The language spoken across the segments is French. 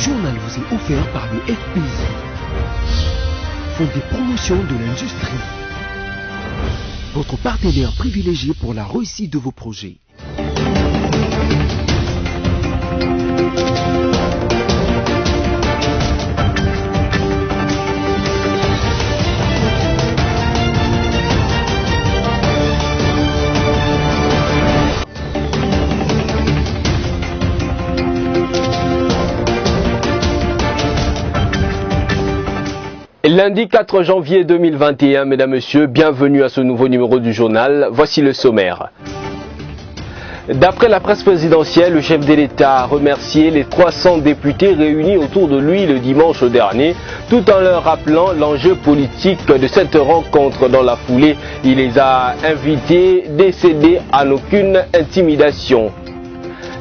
journal vous est offert par le FPI, Fonds des promotions de l'industrie, votre partenaire privilégié pour la réussite de vos projets. Lundi 4 janvier 2021, mesdames, messieurs, bienvenue à ce nouveau numéro du journal. Voici le sommaire. D'après la presse présidentielle, le chef de l'État a remercié les 300 députés réunis autour de lui le dimanche dernier, tout en leur rappelant l'enjeu politique de cette rencontre. Dans la foulée, il les a invités à céder à aucune intimidation.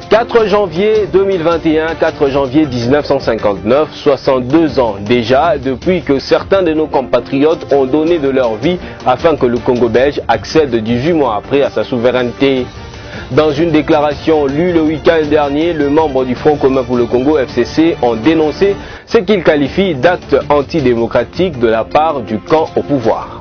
4 janvier 2021, 4 janvier 1959, 62 ans déjà depuis que certains de nos compatriotes ont donné de leur vie afin que le Congo belge accède 18 mois après à sa souveraineté. Dans une déclaration lue le week-end dernier, le membre du Front commun pour le Congo FCC ont dénoncé ce qu'ils qualifient d'actes antidémocratiques de la part du camp au pouvoir.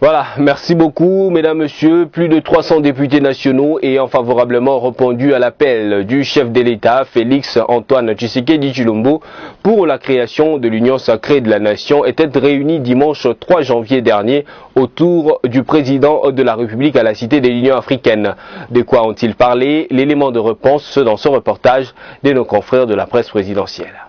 Voilà, merci beaucoup, mesdames, messieurs. Plus de 300 députés nationaux ayant favorablement répondu à l'appel du chef de l'État, Félix Antoine Tshisekedi Tshilombo, pour la création de l'Union sacrée de la nation, étaient réunis dimanche 3 janvier dernier autour du président de la République à la Cité de l'Union africaine. De quoi ont-ils parlé? L'élément de réponse dans ce reportage de nos confrères de la presse présidentielle.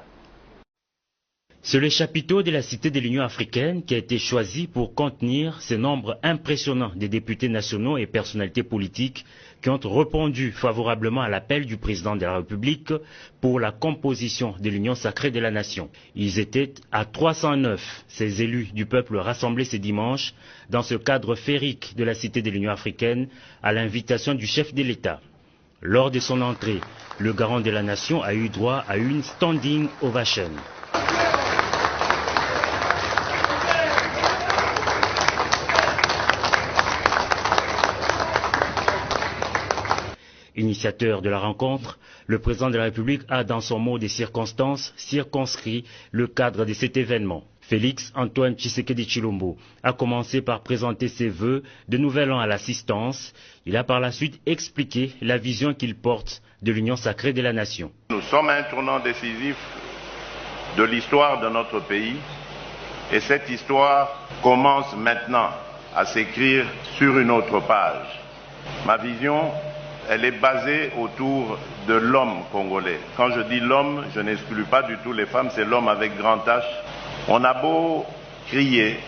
C'est le chapiteau de la Cité de l'Union africaine qui a été choisi pour contenir ce nombre impressionnant de députés nationaux et personnalités politiques qui ont répondu favorablement à l'appel du président de la République pour la composition de l'Union sacrée de la nation. Ils étaient à 309, ces élus du peuple rassemblés ce dimanche dans ce cadre féerique de la Cité de l'Union africaine à l'invitation du chef de l'État. Lors de son entrée, le garant de la nation a eu droit à une standing ovation. Initiateur de la rencontre, le président de la République a, dans son mot des circonstances, circonscrit le cadre de cet événement. Félix Antoine Tshisekedi Tshilombo a commencé par présenter ses vœux de nouvel an à l'assistance. Il a par la suite expliqué la vision qu'il porte de l'Union sacrée de la nation. Nous sommes à un tournant décisif de l'histoire de notre pays et cette histoire commence maintenant à s'écrire sur une autre page. Ma vision, elle est basée autour de l'homme congolais. Quand je dis l'homme, je n'exclus pas du tout les femmes, c'est l'homme avec grand H. On a beau crier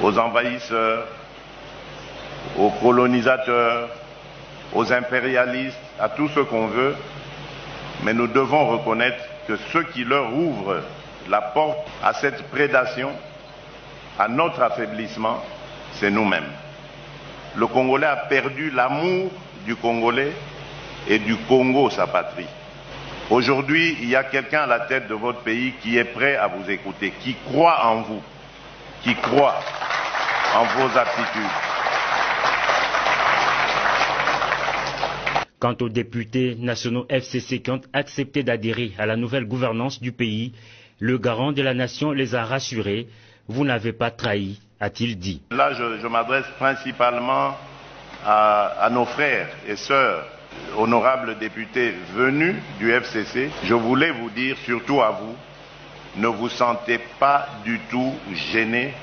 aux envahisseurs, aux colonisateurs, aux impérialistes, à tout ce qu'on veut, mais nous devons reconnaître que ceux qui leur ouvrent la porte à cette prédation, à notre affaiblissement, c'est nous-mêmes. Le Congolais a perdu l'amour du Congolais et du Congo, sa patrie. Aujourd'hui, il y a quelqu'un à la tête de votre pays qui est prêt à vous écouter, qui croit en vous, qui croit en vos aptitudes. Quant aux députés nationaux FCC qui ont accepté d'adhérer à la nouvelle gouvernance du pays, le garant de la nation les a rassurés. Vous n'avez pas trahi, a-t-il dit. Là, je m'adresse principalement à nos frères et sœurs, honorables députés venus du FCC. Je voulais vous dire, surtout à vous, ne vous sentez pas du tout gênés.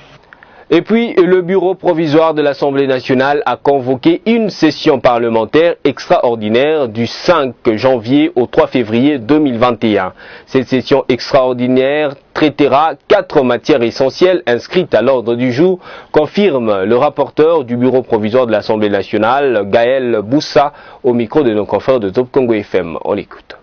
Et puis, le bureau provisoire de l'Assemblée nationale a convoqué une session parlementaire extraordinaire du 5 janvier au 3 février 2021. Cette session extraordinaire traitera 4 matières essentielles inscrites à l'ordre du jour, confirme le rapporteur du bureau provisoire de l'Assemblée nationale, Gaël Boussa, au micro de nos confrères de Top Congo FM. On l'écoute.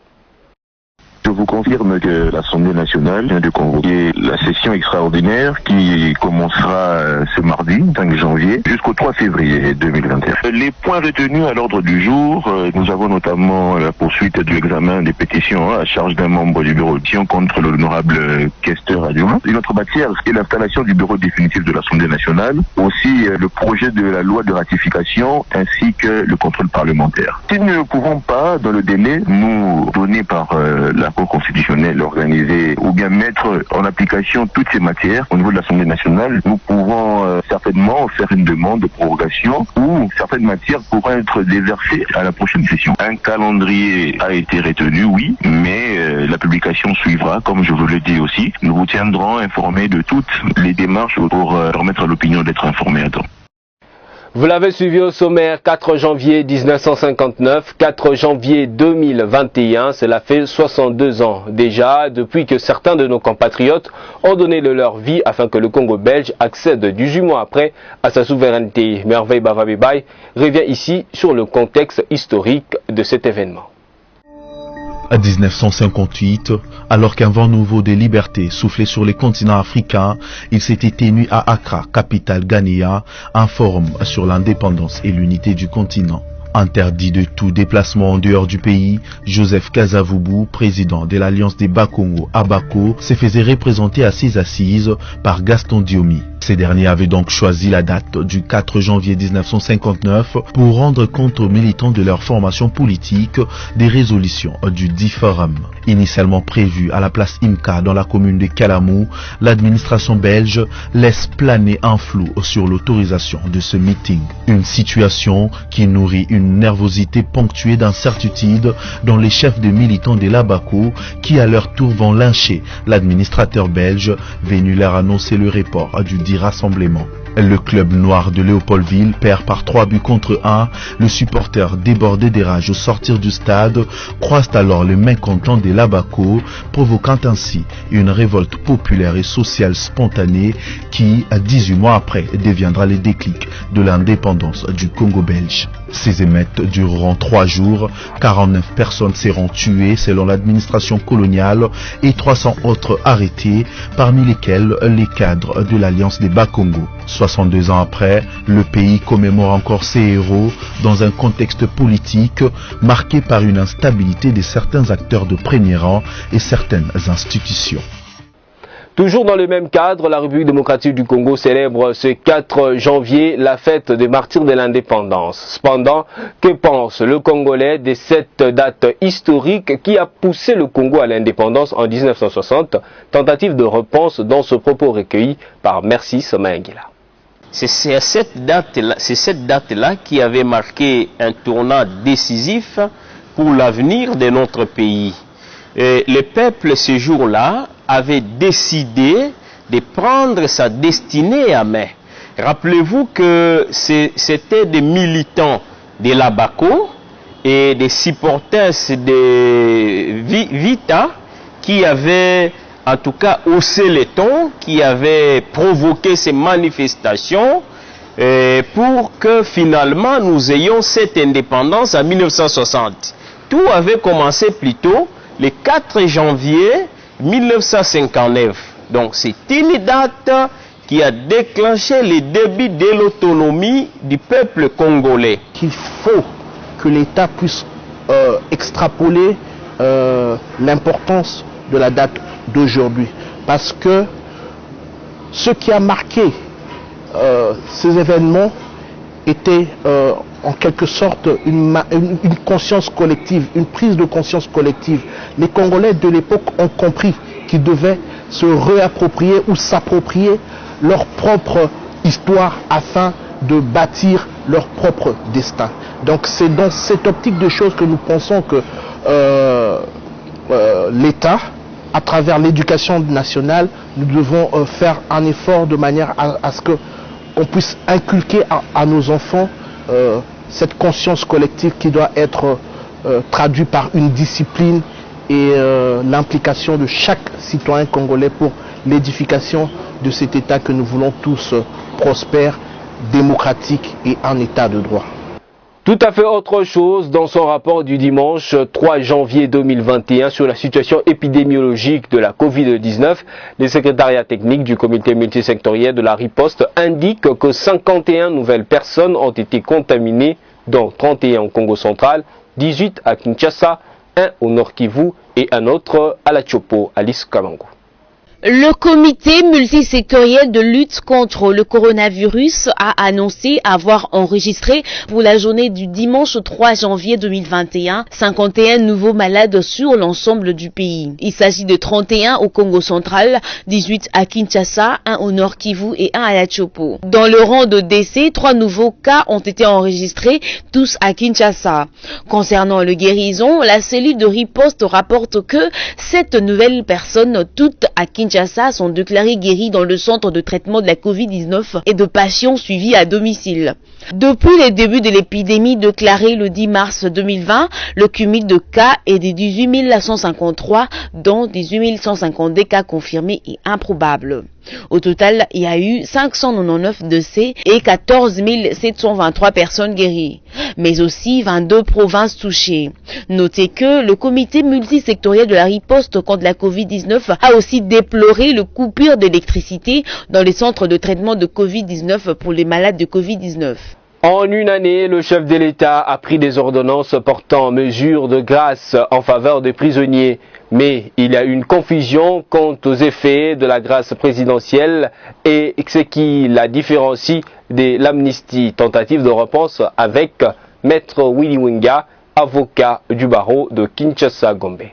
Je vous confirme que l'Assemblée nationale vient de convoquer la session extraordinaire qui commencera ce mardi, 5 janvier, jusqu'au 3 février 2021. Les points retenus à l'ordre du jour, nous avons notamment la poursuite de l'examen des pétitions à charge d'un membre du bureau d'audition contre l'honorable questeur adjoint. Une autre matière, c'est l'installation du bureau définitif de l'Assemblée nationale, aussi le projet de la loi de ratification ainsi que le contrôle parlementaire. Si nous ne pouvons pas, dans le délai nous donné par la Cour constitutionnelle organisée, ou bien mettre en application toutes ces matières au niveau de l'Assemblée nationale, nous pouvons certainement faire une demande de prorogation où certaines matières pourront être déversées à la prochaine session. Un calendrier a été retenu, oui, mais la publication suivra, comme je vous le dis aussi. Nous vous tiendrons informés de toutes les démarches pour permettre à l'opinion d'être informée à temps. Vous l'avez suivi au sommaire, 4 janvier 1959, 4 janvier 2021, cela fait 62 ans déjà depuis que certains de nos compatriotes ont donné de leur vie afin que le Congo belge accède 18 mois après à sa souveraineté. Merveille Bavabibay revient ici sur le contexte historique de cet événement. À 1958, alors qu'un vent nouveau de liberté soufflait sur les continents africains, il s'était tenu à Accra, capitale ghanéenne, un forum sur l'indépendance et l'unité du continent. Interdit de tout déplacement en dehors du pays, Joseph Kasavubu, président de l'Alliance des Bakongo à Bako, se faisait représenter à ses assises par Gaston Diomi. Ces derniers avaient donc choisi la date du 4 janvier 1959 pour rendre compte aux militants de leur formation politique des résolutions du dit forum. Initialement prévu à la place Imka dans la commune de Kalamou, l'administration belge laisse planer un flou sur l'autorisation de ce meeting. Une situation qui nourrit une nervosité ponctuée d'incertitude dans les chefs de militants de l'Abako qui à leur tour vont lyncher l'administrateur belge venu leur annoncer le report du dit rassemblement. Le club noir de Léopoldville perd par 3 buts contre 1. Le supporter débordé des rages au sortir du stade croise alors les mécontents de l'Abako, provoquant ainsi une révolte populaire et sociale spontanée qui, 18 mois après, deviendra le déclic de l'indépendance du Congo belge. Ces émeutes dureront 3 jours, 49 personnes seront tuées selon l'administration coloniale et 300 autres arrêtés, parmi lesquels les cadres de l'Alliance des Bakongo. 62 ans après, le pays commémore encore ses héros dans un contexte politique marqué par une instabilité de certains acteurs de premier rang et certaines institutions. Toujours dans le même cadre, la République démocratique du Congo célèbre ce 4 janvier la fête des martyrs de l'indépendance. Cependant, que pense le Congolais de cette date historique qui a poussé le Congo à l'indépendance en 1960? Tentative de réponse dans ce propos recueilli par Merci Somaïngila. C'est cette date-là qui avait marqué un tournant décisif pour l'avenir de notre pays. Et le peuple, ce jour-là, avait décidé de prendre sa destinée à main. Rappelez-vous que c'était des militants de l'Abako et des supporters de Vita qui avaient en tout cas haussé les tons, qui avaient provoqué ces manifestations pour que finalement nous ayons cette indépendance en 1960. Tout avait commencé plutôt le 4 janvier 1959. Donc c'est une date qui a déclenché le début de l'autonomie du peuple congolais. Il faut que l'État puisse extrapoler l'importance de la date d'aujourd'hui. Parce que ce qui a marqué ces événements était en quelque sorte une conscience collective, une prise de conscience collective. Les Congolais de l'époque ont compris qu'ils devaient se réapproprier ou s'approprier leur propre histoire afin de bâtir leur propre destin. Donc c'est dans cette optique de choses que nous pensons que l'État, à travers l'éducation nationale, nous devons faire un effort de manière à ce qu'on puisse inculquer à nos enfants cette conscience collective qui doit être traduite par une discipline et l'implication de chaque citoyen congolais pour l'édification de cet État que nous voulons tous prospère, démocratique et en état de droit. Tout à fait autre chose dans son rapport du dimanche 3 janvier 2021 sur la situation épidémiologique de la Covid-19, les secrétariats techniques du comité multisectoriel de la riposte indiquent que 51 nouvelles personnes ont été contaminées, dont 31 au Congo central, 18 à Kinshasa, 1 au Nord Kivu et un autre à la Tchopo, Alice Kamango. Le comité multisectoriel de lutte contre le coronavirus a annoncé avoir enregistré pour la journée du dimanche 3 janvier 2021 51 nouveaux malades sur l'ensemble du pays. Il s'agit de 31 au Congo central, 18 à Kinshasa, 1 au Nord Kivu et 1 à la Tchopo. Dans le rang de décès, 3 nouveaux cas ont été enregistrés, tous à Kinshasa. Concernant le guérison, la cellule de riposte rapporte que 7 nouvelles personnes, toutes à Kinshasa, sont déclarés guéris dans le centre de traitement de la Covid-19 et de patients suivis à domicile. Depuis les débuts de l'épidémie déclarée le 10 mars 2020, le cumul de cas est de 18 153, dont 18 152 cas confirmés et improbables. Au total, il y a eu 599 décès et 14 723 personnes guéries, mais aussi 22 provinces touchées. Notez que le comité multisectoriel de la riposte contre la Covid-19 a aussi déploré le coupure d'électricité dans les centres de traitement de Covid-19 pour les malades de Covid-19. En une année, le chef de l'État a pris des ordonnances portant mesures de grâce en faveur des prisonniers. Mais il y a une confusion quant aux effets de la grâce présidentielle et ce qui la différencie de l'amnistie. Tentative de réponse avec Maître Willy Winga, avocat du barreau de Kinshasa-Gombe.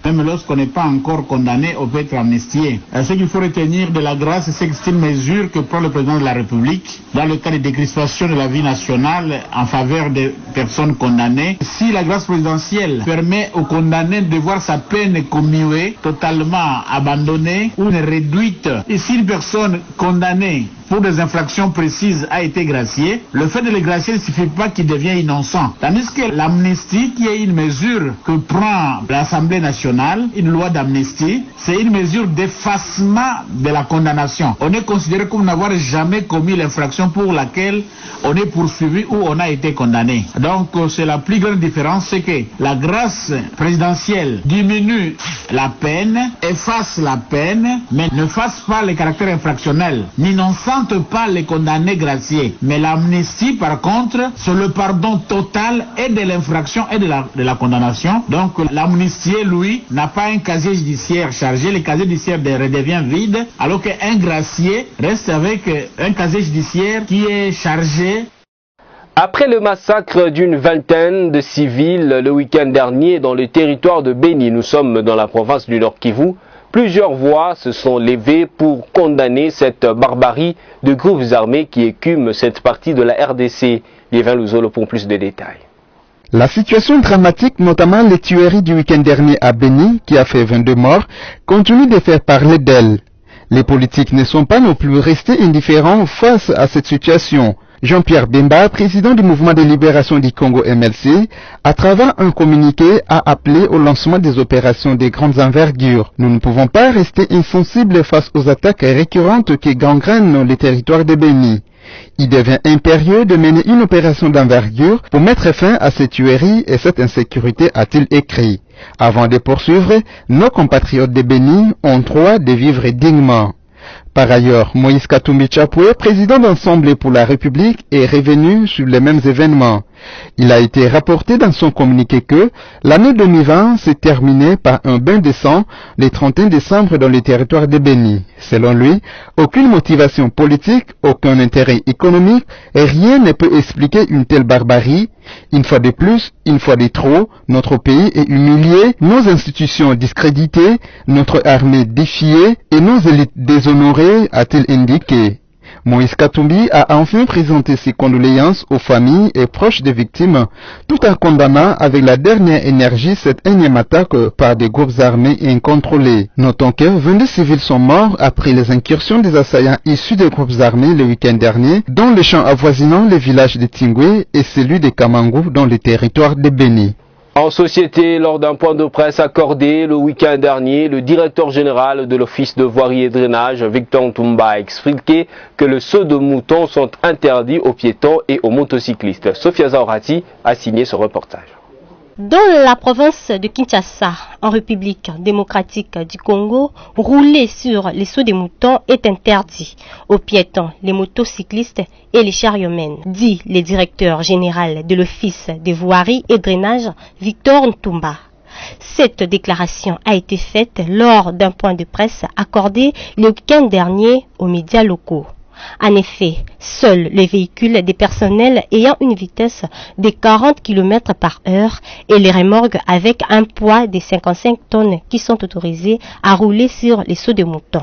Même lorsqu'on n'est pas encore condamné, on peut être amnistié. Ce qu'il faut retenir de la grâce, c'est que c'est une mesure que prend le président de la République dans le cas de décrispation de la vie nationale en faveur des personnes condamnées. Si la grâce présidentielle permet aux condamnés de voir sa peine commuée, totalement abandonnée ou réduite, et si une personne condamnée pour des infractions précises a été graciée, le fait de le gracier ne suffit pas qu'il devienne innocent. Tandis que l'amnistie, qui est une mesure que prend l'Assemblée nationale, une loi d'amnistie, c'est une mesure d'effacement de la condamnation. On est considéré comme n'avoir jamais commis l'infraction pour laquelle on est poursuivi ou on a été condamné. Donc c'est la plus grande différence, c'est que la grâce présidentielle diminue la peine, efface la peine, mais ne fasse pas le caractère infractionnel, n'innocente pas les condamnés graciés. Mais l'amnistie, par contre, c'est le pardon total et de l'infraction et de la condamnation. Donc l'amnistié, lui, n'a pas un casier judiciaire chargé, le casier judiciaire redevient vide, alors qu'un gracié reste avec un casier judiciaire qui est chargé. Après le massacre d'une vingtaine de civils le week-end dernier dans le territoire de Béni, nous sommes dans la province du Nord Kivu, plusieurs voix se sont levées pour condamner cette barbarie de groupes armés qui écument cette partie de la RDC. Liévin Louzolo pour plus de détails. La situation dramatique, notamment les tueries du week-end dernier à Béni, qui a fait 22 morts, continue de faire parler d'elle. Les politiques ne sont pas non plus restés indifférents face à cette situation. Jean-Pierre Bemba, président du mouvement de libération du Congo MLC, à travers un communiqué, a appelé au lancement des opérations de grandes envergures. Nous ne pouvons pas rester insensibles face aux attaques récurrentes qui gangrènent les territoires de Béni. Il devient impérieux de mener une opération d'envergure pour mettre fin à ces tueries et cette insécurité, a-t-il écrit. Avant de poursuivre, nos compatriotes de Béni ont droit de vivre dignement. Par ailleurs, Moïse Katumbi Chapoué, président d'Ensemble pour la République, est revenu sur les mêmes événements. Il a été rapporté dans son communiqué que l'année 2020 s'est terminée par un bain de sang le 31 décembre dans le territoire de Béni. Selon lui, aucune motivation politique, aucun intérêt économique et rien ne peut expliquer une telle barbarie. Une fois de plus, une fois de trop, notre pays est humilié, nos institutions discréditées, notre armée défiée et nos élites déshonorées, a-t-il indiqué. Moïse Katumbi a enfin présenté ses condoléances aux familles et proches des victimes, tout en condamnant avec la dernière énergie cette énième attaque par des groupes armés incontrôlés. Notons que 22 civils sont morts après les incursions des assaillants issus des groupes armés le week-end dernier, dont les champs avoisinant les villages de Tingwe et celui de Kamangou dans le territoire de Béni. En société, lors d'un point de presse accordé le week-end dernier, le directeur général de l'Office de voirie et drainage, Victor Ntumba, a expliqué que les sauts de moutons sont interdits aux piétons et aux motocyclistes. Sophia Zaorati a signé ce reportage. Dans la province de Kinshasa, en République démocratique du Congo, rouler sur les sauts des moutons est interdit aux piétons, les motocyclistes et les chariots-mênes, dit le directeur général de l'Office des voiries et drainage, Victor Ntumba. Cette déclaration a été faite lors d'un point de presse accordé le week-end dernier aux médias locaux. En effet, seuls les véhicules des personnels ayant une vitesse de 40 km par heure et les remorques avec un poids de 55 tonnes qui sont autorisés à rouler sur les sauts de moutons.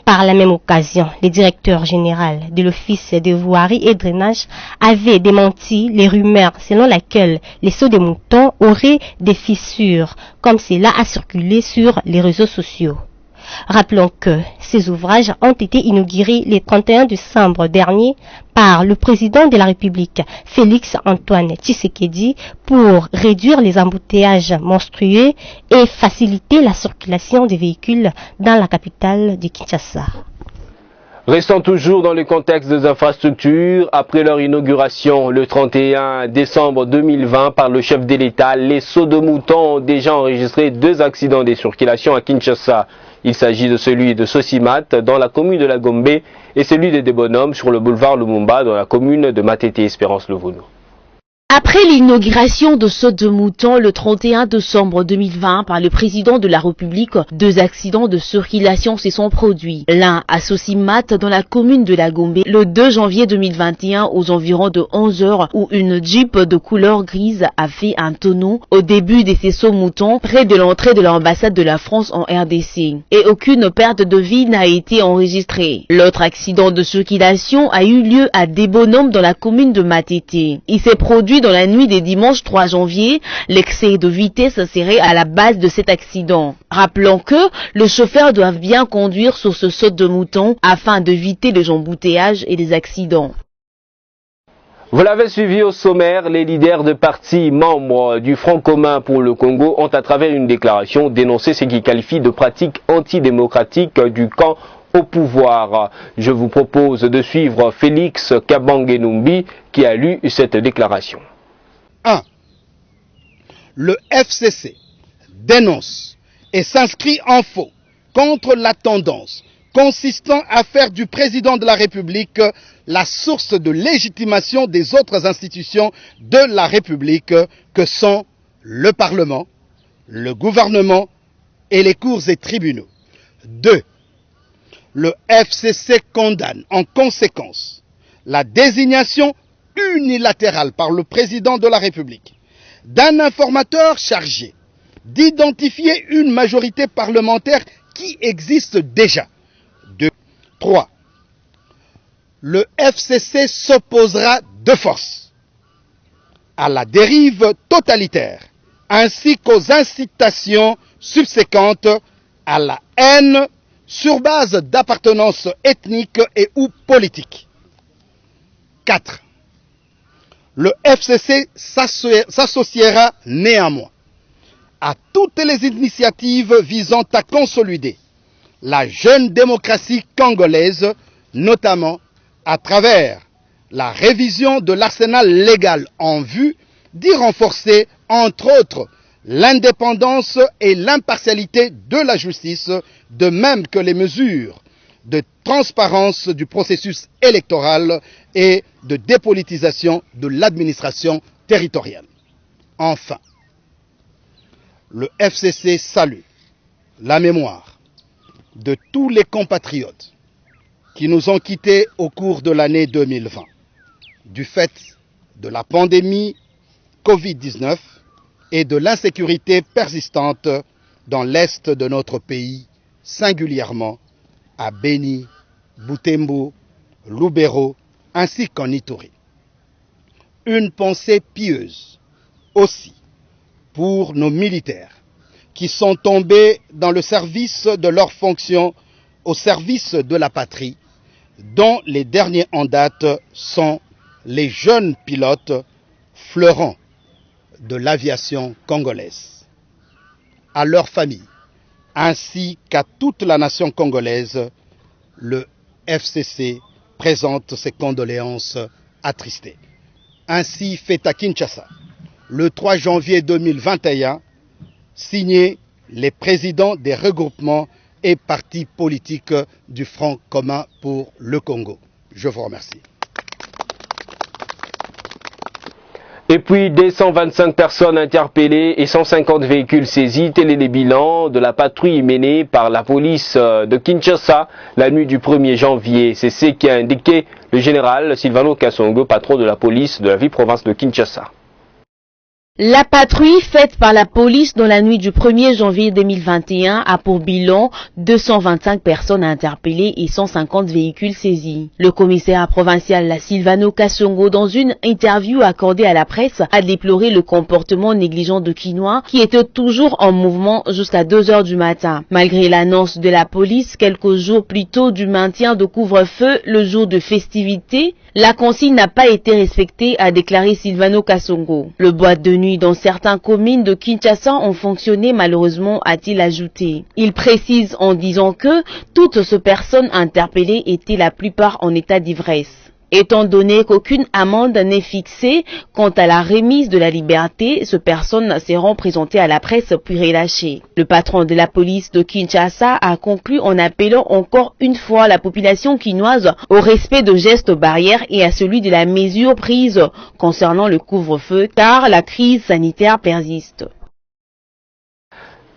Par la même occasion, le directeur général de l'Office des voiries et drainage avait démenti les rumeurs selon lesquelles les sauts de moutons auraient des fissures, comme cela a circulé sur les réseaux sociaux. Rappelons que ces ouvrages ont été inaugurés le 31 décembre dernier par le président de la République, Félix Antoine Tshisekedi, pour réduire les embouteillages monstrueux et faciliter la circulation des véhicules dans la capitale du Kinshasa. Restant toujours dans le contexte des infrastructures, après leur inauguration le 31 décembre 2020 par le chef de l'État, les sauts de moutons ont déjà enregistré 2 accidents de circulation à Kinshasa. Il s'agit de celui de Sosimat dans la commune de la Gombe et celui de Debonhomme sur le boulevard Lumumba dans la commune de Matete-Espérance-Lovuno. Après l'inauguration de sauts de moutons le 31 décembre 2020 par le président de la République, 2 accidents de circulation se sont produits. L'un à Sosimat dans la commune de la Gombe le 2 janvier 2021 aux environs de 11 heures où une Jeep de couleur grise a fait un tonneau au début de ces sauts moutons près de l'entrée de l'ambassade de la France en RDC. Et aucune perte de vie n'a été enregistrée. L'autre accident de circulation a eu lieu à Debonhomme dans la commune de Matete. Il s'est produit dans la nuit des dimanche 3 janvier, l'excès de vitesse serait à la base de cet accident. Rappelons que le chauffeur doit bien conduire sur ce saut de mouton afin d'éviter les embouteillages et les accidents. Vous l'avez suivi au sommaire, les leaders de partis membres du Front commun pour le Congo ont à travers une déclaration dénoncé ce qu'ils qualifient de pratiques antidémocratiques du camp au pouvoir. Je vous propose de suivre Félix Kabange-Numbi qui a lu cette déclaration. 1. Le FCC dénonce et s'inscrit en faux contre la tendance consistant à faire du président de la République la source de légitimation des autres institutions de la République que sont le Parlement, le gouvernement et les cours et tribunaux. 2. Le FCC condamne en conséquence la désignation unilatérale par le président de la République d'un informateur chargé d'identifier une majorité parlementaire qui existe déjà. 3. Le FCC s'opposera de force à la dérive totalitaire ainsi qu'aux incitations subséquentes à la haine sur base d'appartenance ethnique et ou politique. 4. Le FCC s'associera néanmoins à toutes les initiatives visant à consolider la jeune démocratie congolaise, notamment à travers la révision de l'arsenal légal en vue d'y renforcer, entre autres, l'indépendance et l'impartialité de la justice, de même que les mesures de transparence du processus électoral et de dépolitisation de l'administration territoriale. Enfin, le FCC salue la mémoire de tous les compatriotes qui nous ont quittés au cours de l'année 2020, du fait de la pandémie Covid-19 et de l'insécurité persistante dans l'est de notre pays, singulièrement à Beni, Butembo, Lubero, ainsi qu'en Ituri. Une pensée pieuse aussi pour nos militaires qui sont tombés dans le service de leurs fonctions au service de la patrie, dont les derniers en date sont les jeunes pilotes Florent de l'aviation congolaise. À leurs familles, ainsi qu'à toute la nation congolaise, le FCC présente ses condoléances attristées. Ainsi fait à Kinshasa, le 3 janvier 2021, signé les présidents des regroupements et partis politiques du Front commun pour le Congo. Je vous remercie. Et puis, des 125 personnes interpellées et 150 véhicules saisis, tel est le bilan de la patrouille menée par la police de Kinshasa la nuit du 1er janvier. C'est ce qu'a indiqué le général Silvano Kasongo, patron de la police de la ville-province de Kinshasa. La patrouille faite par la police dans la nuit du 1er janvier 2021 a pour bilan 225 personnes interpellées et 150 véhicules saisis. Le commissaire provincial Silvano Kasongo, dans une interview accordée à la presse, a déploré le comportement négligent de Kinois qui était toujours en mouvement jusqu'à 2 heures du matin. Malgré l'annonce de la police quelques jours plus tôt du maintien de couvre-feu le jour de festivité, la consigne n'a pas été respectée, a déclaré Silvano Kasongo. Le boîte de nuit dans certaines communes de Kinshasa ont fonctionné malheureusement, a-t-il ajouté. Il précise en disant que toutes ces personnes interpellées étaient la plupart en état d'ivresse. Étant donné qu'aucune amende n'est fixée quant à la remise de la liberté, ces personnes seront présentées à la presse puis relâchées. Le patron de la police de Kinshasa a conclu en appelant encore une fois la population quinoise au respect de gestes barrières et à celui de la mesure prise concernant le couvre-feu, car la crise sanitaire persiste.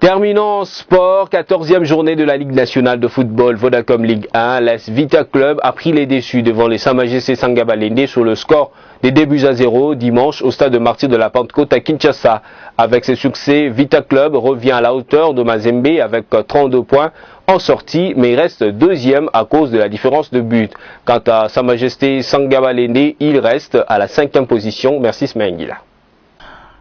Terminons sport, 14e journée de la Ligue nationale de football Vodacom Ligue 1. L'AS Vita Club a pris les déçus devant les Sa-Majesté Sangabalende sur le score des 2-0 dimanche au stade de Martyr de la Pentecôte à Kinshasa. Avec ses succès, Vita Club revient à la hauteur de Mazembe avec 32 points en sortie, mais il reste deuxième à cause de la différence de but. Quant à Sa-Majesté Sangabalende, il reste à la 5e position. Merci Smengila.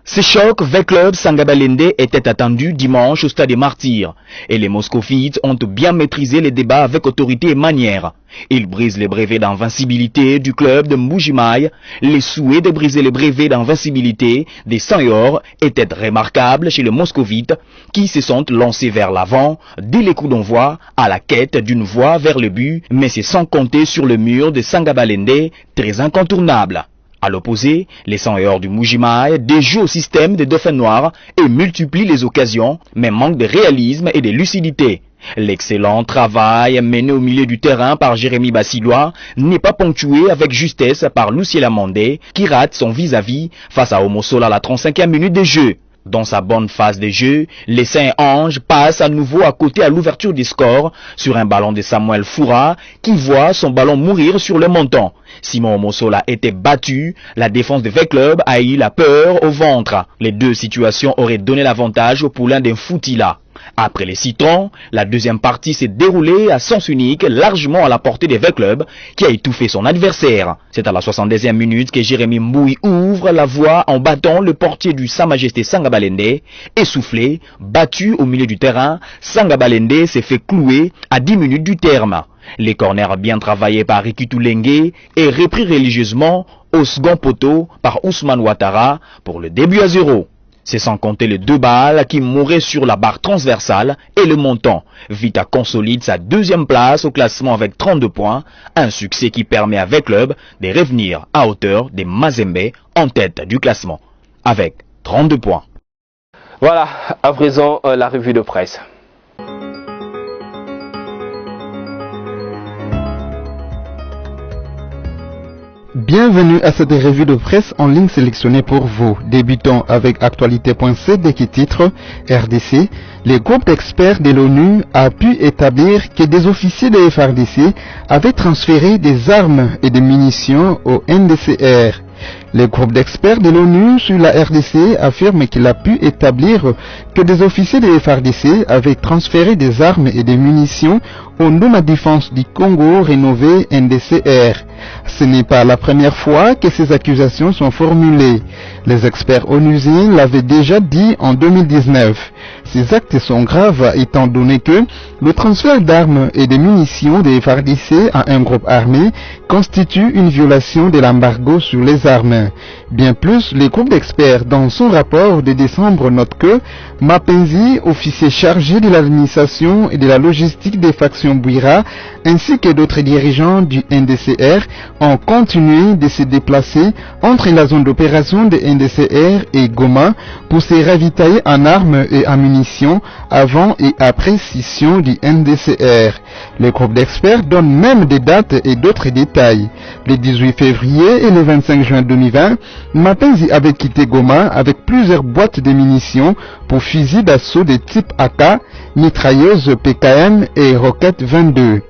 Ce choc vers club Sangabalende était attendu dimanche au stade des Martyrs et les Moscovites ont bien maîtrisé les débats avec autorité et manière. Ils brisent les brevets d'invincibilité du club de Mbujimaï. Les souhaits de briser les brevets d'invincibilité des Sang-Or étaient remarquables chez les Moscovites qui se sont lancés vers l'avant dès les coups d'envoi à la quête d'une voie vers le but, mais c'est sans compter sur le mur de Sangabalende, très incontournable. À l'opposé, les Sang-Or du Mbujimaï déjouent au système des Dauphins Noirs et multiplient les occasions, mais manquent de réalisme et de lucidité. L'excellent travail mené au milieu du terrain par Jérémy Bassilois n'est pas ponctué avec justesse par Luciela Mandé, qui rate son vis-à-vis face à Omosola à la 35e minute de jeu. Dans sa bonne phase de jeu, les Saint-Anges passent à nouveau à côté à l'ouverture du score sur un ballon de Samuel Foura qui voit son ballon mourir sur le montant. Simon Omosola était battu, la défense de V-Club a eu la peur au ventre. Les deux situations auraient donné l'avantage au poulain d'un Foutila. Après les citrons, la deuxième partie s'est déroulée à sens unique, largement à la portée des V-Club, qui a étouffé son adversaire. C'est à la 72e minute que Jérémy Mboui ouvre la voie en battant le portier du Sa-Majesté Sangabalende. Essoufflé, battu au milieu du terrain, Sangabalende s'est fait clouer à 10 minutes du terme. Les corners bien travaillés par Rikitu Lengue et repris religieusement au second poteau par Ousmane Ouattara pour le 2-0. C'est sans compter les 2 balles qui mouraient sur la barre transversale et le montant. Vita consolide sa 2e place au classement avec 32 points, un succès qui permet à V-Club de revenir à hauteur des Mazembe en tête du classement, avec 32 points. Voilà, à présent la revue de presse. Bienvenue à cette revue de presse en ligne sélectionnée pour vous. Débutons avec actualité.cd qui titre RDC. Le groupe d'experts de l'ONU a pu établir que des officiers de FARDC avaient transféré des armes et des munitions au NDCR. Le groupe d'experts de l'ONU sur la RDC affirme qu'il a pu établir que des officiers de FARDC avaient transféré des armes et des munitions au Nduma Défense du Congo rénové NDCR. Ce n'est pas la première fois que ces accusations sont formulées. Les experts onusiens l'avaient déjà dit en 2019. Ces actes sont graves étant donné que le transfert d'armes et de munitions des FARDC à un groupe armé constitue une violation de l'embargo sur les armes. Bien plus, le groupe d'experts dans son rapport de décembre note que Mapenzi, officier chargé de l'administration et de la logistique des factions Bouira, ainsi que d'autres dirigeants du NDCR ont continué de se déplacer entre la zone d'opération de NDCR et Goma pour se ravitailler en armes et en munitions avant et après scission du NDCR. Le groupe d'experts donne même des dates et d'autres détails. Le 18 février et le 25 juin 2020, Mapenzi avait quitté Goma avec plusieurs boîtes de munitions pour fusils d'assaut de type AK, mitrailleuses PKM et roquettes 22.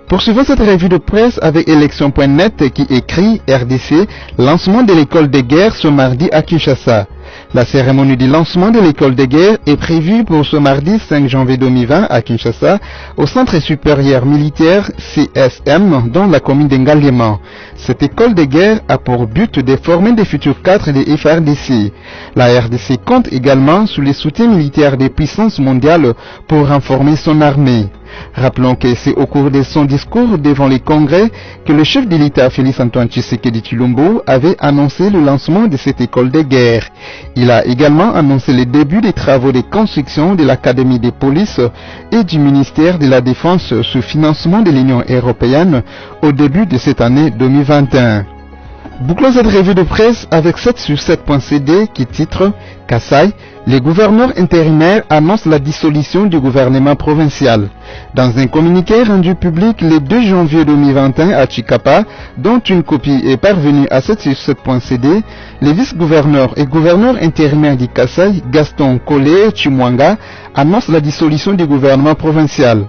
Poursuivons cette revue de presse avec Élection.net qui écrit RDC, lancement de l'école de guerre ce mardi à Kinshasa. La cérémonie du lancement de l'école de guerre est prévue pour ce mardi 5 janvier 2020 à Kinshasa, au Centre supérieur militaire CSM dans la commune d'Engaliema. Cette école de guerre a pour but de former des futurs cadres de FRDC. La RDC compte également sur les soutiens militaires des puissances mondiales pour renforcer son armée. Rappelons que c'est au cours de son discours devant les congrès que le chef de l'État Félix Antoine Tshisekedi Tshilombo avait annoncé le lancement de cette école de guerre. Il a également annoncé le début des travaux de construction de l'Académie des polices et du ministère de la Défense sous financement de l'Union européenne au début de cette année 2021. Bouclons cette revue de presse avec 7 sur 7.cd qui titre Kasaï, les gouverneurs intérimaires annoncent la dissolution du gouvernement provincial. Dans un communiqué rendu public le 2 janvier 2021 à Chikapa, dont une copie est parvenue à 7 sur 7.cd, les vice-gouverneurs et gouverneurs intérimaires du Kasaï, Gaston Kolé Chimwanga, annoncent la dissolution du gouvernement provincial.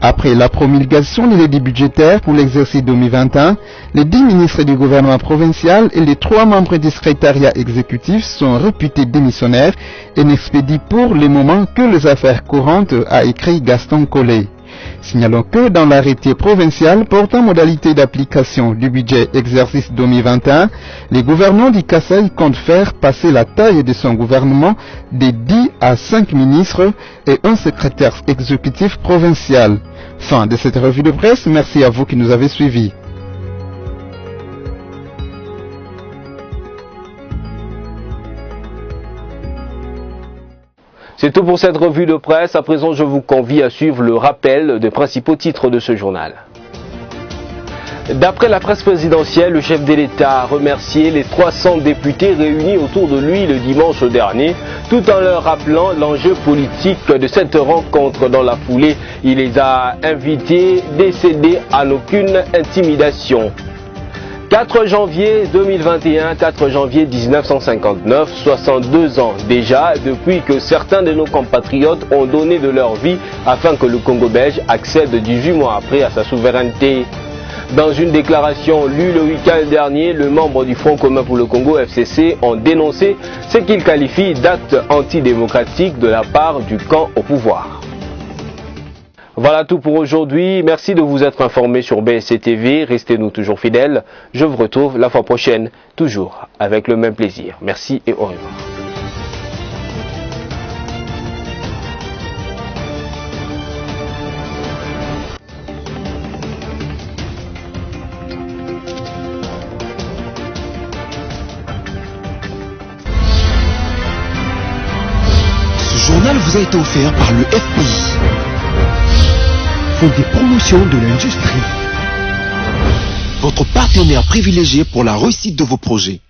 Après la promulgation de l'édit budgétaire pour l'exercice 2021, les 10 ministres du gouvernement provincial et les 3 membres du secrétariat exécutif sont réputés démissionnaires et n'expédient pour le moment que les affaires courantes, a écrit Gaston Kolé. Signalons que dans l'arrêté provincial portant modalité d'application du budget exercice 2021, les gouverneurs du Kasaï comptent faire passer la taille de son gouvernement de 10 à 5 ministres et un secrétaire exécutif provincial. Fin de cette revue de presse, merci à vous qui nous avez suivis. C'est tout pour cette revue de presse. À présent, je vous convie à suivre le rappel des principaux titres de ce journal. D'après la presse présidentielle, le chef de l'État a remercié les 300 députés réunis autour de lui le dimanche dernier, tout en leur rappelant l'enjeu politique de cette rencontre. Dans la foulée, il les a invités à céder à aucune intimidation. 4 janvier 2021, 4 janvier 1959, 62 ans déjà depuis que certains de nos compatriotes ont donné de leur vie afin que le Congo belge accède 18 mois après à sa souveraineté. Dans une déclaration lue le week-end dernier, le membre du Front commun pour le Congo FCC ont dénoncé ce qu'ils qualifient d'actes antidémocratiques de la part du camp au pouvoir. Voilà tout pour aujourd'hui. Merci de vous être informés sur BSC TV. Restez-nous toujours fidèles. Je vous retrouve la fois prochaine, toujours avec le même plaisir. Merci et au revoir. Ce journal vous a été offert par le FPI. Fonds des promotions de l'industrie. Votre partenaire privilégié pour la réussite de vos projets.